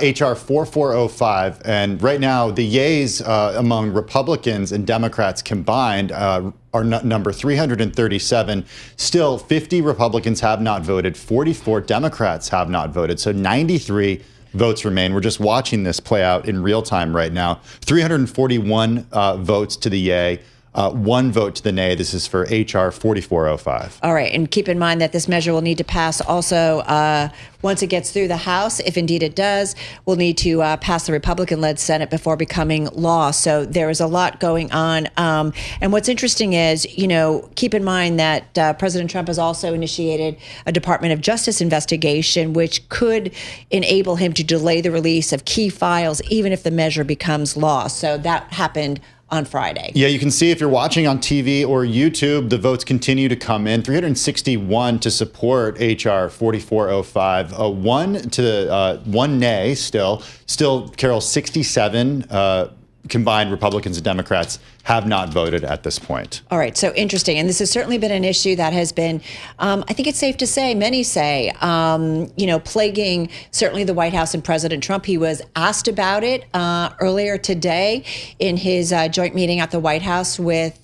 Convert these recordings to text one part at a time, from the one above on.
H.R. 4405, and right now the yeas among Republicans and Democrats combined are number 337. Still, 50 Republicans have not voted, 44 Democrats have not voted, so 93 votes remain. We're just watching this play out in real time right now. 341 votes to the yay. 1 vote to the nay. This is for H.R. 4405. All right. And keep in mind that this measure will need to pass also once it gets through the House. If indeed it does, we'll need to pass the Republican-led Senate before becoming law. So there is a lot going on. And what's interesting is, keep in mind that President Trump has also initiated a Department of Justice investigation, which could enable him to delay the release of key files, even if the measure becomes law. So that happened on Friday. Yeah, you can see if you're watching on TV or YouTube, the votes continue to come in. 361 to support H.R. 4405, one nay still. Carol, 67 combined Republicans and Democrats have not voted at this point. All right, so interesting. And this has certainly been an issue that has been, I think it's safe to say, many say, plaguing certainly the White House and President Trump. He was asked about it earlier today in his joint meeting at the White House with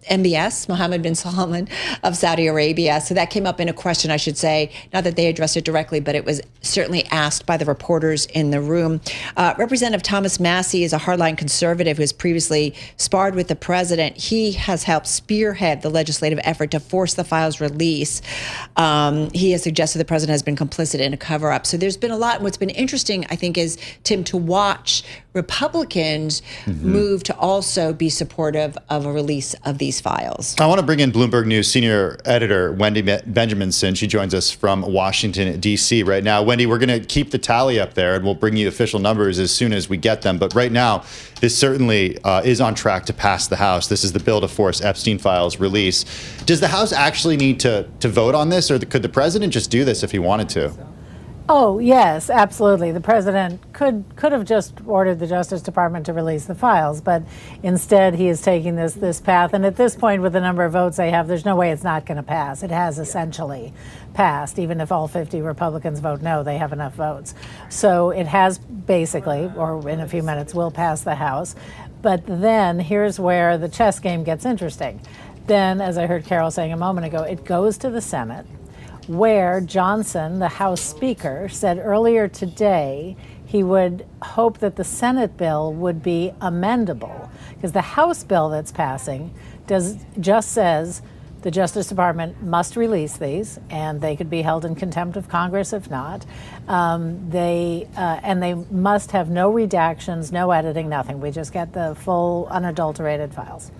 MBS, Mohammed bin Salman of Saudi Arabia. So that came up in a question, I should say, not that they addressed it directly, but it was certainly asked by the reporters in the room. Representative Thomas Massie is a hardline conservative who has previously sparred with the president. He has helped spearhead the legislative effort to force the files release. He has suggested the president has been complicit in a cover-up. So there's been a lot. And what's been interesting, I think, is, Tim, to watch Republicans move to also be supportive of a release of these files. I want to bring in Bloomberg News senior editor Wendy Benjaminson. She joins us from Washington, D.C. right now. Wendy, we're going to keep the tally up there, and we'll bring you official numbers as soon as we get them. But right now, this certainly is on track to pass the House. This is the bill to force Epstein files release. Does the House actually need to vote on this, or could the president just do this if he wanted to? Oh, yes, absolutely. The president could have just ordered the Justice Department to release the files, but instead he is taking this path. And at this point, with the number of votes they have, there's no way it's not going to pass. It has essentially passed. Even if all 50 Republicans vote no, they have enough votes. So it has basically, or in a few minutes, will pass the House. But then here's where the chess game gets interesting. Then, as I heard Carol saying a moment ago, it goes to the Senate, where Johnson, the House Speaker, said earlier today he would hope that the Senate bill would be amendable, because the House bill that's passing just says the Justice Department must release these, and they could be held in contempt of Congress if not. They must have no redactions, no editing, nothing. We just get the full unadulterated files.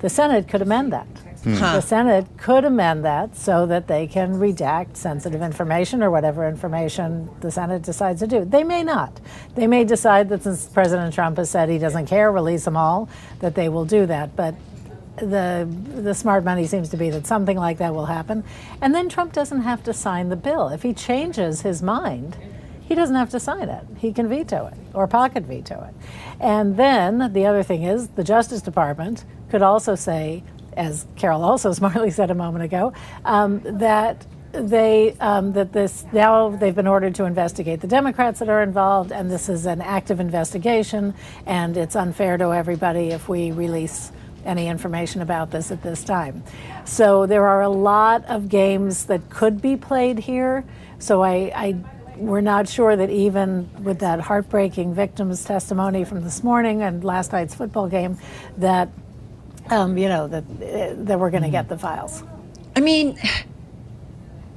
The Senate could amend that. The Senate could amend that so that they can redact sensitive information or whatever information the Senate decides to do. They may not. They may decide that since President Trump has said he doesn't care, release them all, that they will do that. But the smart money seems to be that something like that will happen. And then Trump doesn't have to sign the bill. If he changes his mind, he doesn't have to sign it. He can veto it or pocket veto it. And then the other thing is the Justice Department could also say, as Carol also smartly said a moment ago, that now they've been ordered to investigate the Democrats that are involved, and this is an active investigation, and it's unfair to everybody if we release any information about this at this time. So there are a lot of games that could be played here. So we're not sure that even with that heartbreaking victim's testimony from this morning and last night's football game, that that we're going to get the files. I mean,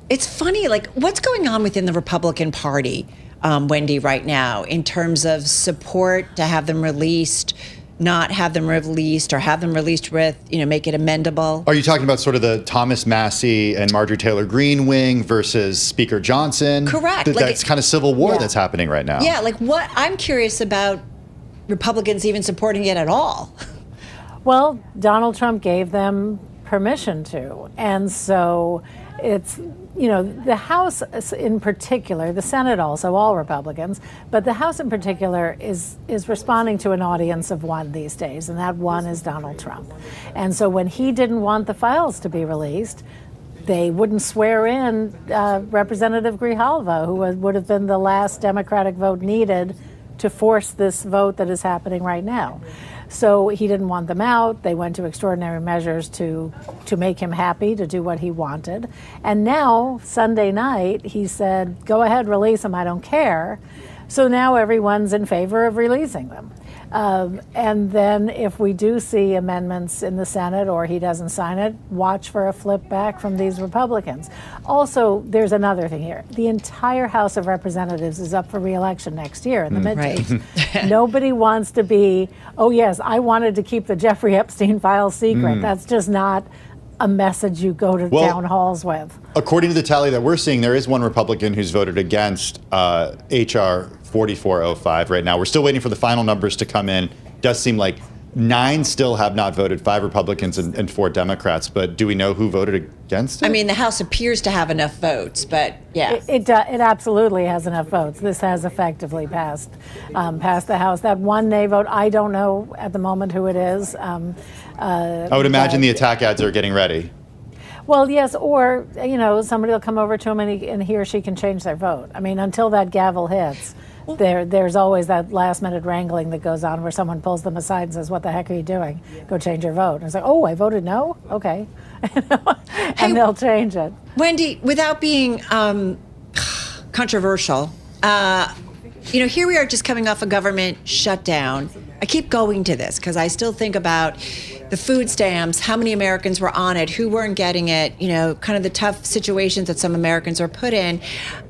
it's funny, like, what's going on within the Republican Party, Wendy, right now, in terms of support to have them released, not have them released, or have them released with, make it amendable? Are you talking about sort of the Thomas Massie and Marjorie Taylor Greene wing versus Speaker Johnson? Correct. That's kind of civil war that's happening right now. Yeah, what I'm curious about Republicans even supporting it at all. Well, Donald Trump gave them permission to. And so it's, the House in particular, the Senate also, all Republicans, but the House in particular is responding to an audience of one these days, and that one is Donald Trump. And so when he didn't want the files to be released, they wouldn't swear in Representative Grijalva, who would have been the last Democratic vote needed to force this vote that is happening right now. So he didn't want them out. They went to extraordinary measures to make him happy, to do what he wanted. And now, Sunday night, he said, go ahead, release them, I don't care. So now everyone's in favor of releasing them. And then if we do see amendments in the Senate or he doesn't sign it, watch for a flip back from these Republicans. Also, there's another thing here. The entire House of Representatives is up for re-election next year in the midterms. Right. Nobody wants to be, oh yes, I wanted to keep the Jeffrey Epstein files secret. That's just not a message you go to town halls with. According to the tally that we're seeing, there is one Republican who's voted against H.R. 4405 right now. We're still waiting for the final numbers to come in. Does seem like 9 still have not voted, 5 Republicans and 4 Democrats. But do we know who voted against it? I mean, the House appears to have enough votes, but yeah. It absolutely has enough votes. This has effectively passed the House. That one nay vote, I don't know at the moment who it is. I would imagine the attack ads are getting ready. Well, yes, or, somebody will come over to him and he or she can change their vote. I mean, until that gavel hits, there's always that last-minute wrangling that goes on where someone pulls them aside and says, what the heck are you doing? Go change your vote. And it's like, oh, I voted no? Okay. And they'll change it. Wendy, without being controversial, here we are just coming off a government shutdown. I keep going to this because I still think about the food stamps, how many Americans were on it, who weren't getting it, kind of the tough situations that some Americans are put in.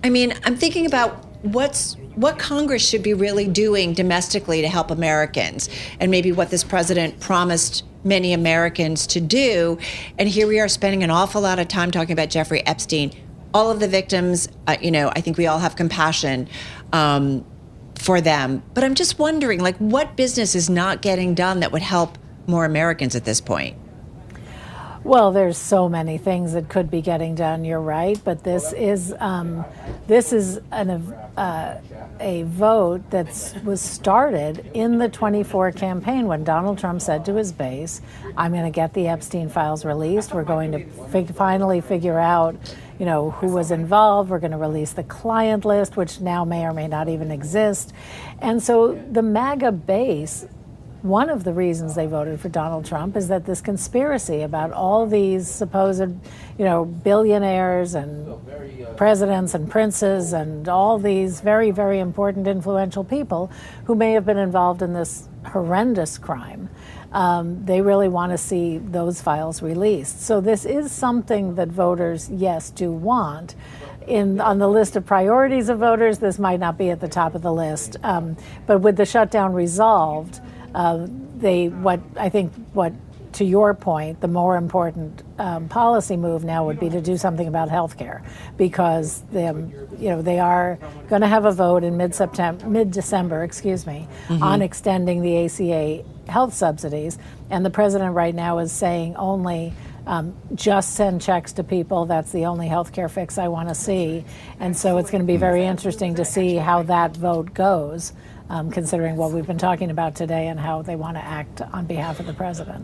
I mean, I'm thinking about what Congress should be really doing domestically to help Americans, and maybe what this president promised many Americans to do. And here we are spending an awful lot of time talking about Jeffrey Epstein. All of the victims, I think we all have compassion for them. But I'm just wondering, what business is not getting done that would help more Americans at this point? Well, there's so many things that could be getting done. You're right, but this is a vote that was started in the 24 campaign when Donald Trump said to his base, "I'm going to get the Epstein files released. We're going to finally figure out, who was involved. We're going to release the client list, which now may or may not even exist." And so the MAGA base, one of the reasons they voted for Donald Trump is that this conspiracy about all these supposed, billionaires and presidents and princes and all these very, very important influential people who may have been involved in this horrendous crime. They really want to see those files released. So this is something that voters, yes, do want. On the list of priorities of voters, this might not be at the top of the list. But with the shutdown resolved, to your point, the more important policy move now would be to do something about health care, because they are going to have a vote in mid-December, on extending the ACA health subsidies. And the president right now is saying only just send checks to people. That's the only health care fix I want to see. And so it's going to be very interesting to see how that vote goes, considering what we've been talking about today and how they want to act on behalf of the president.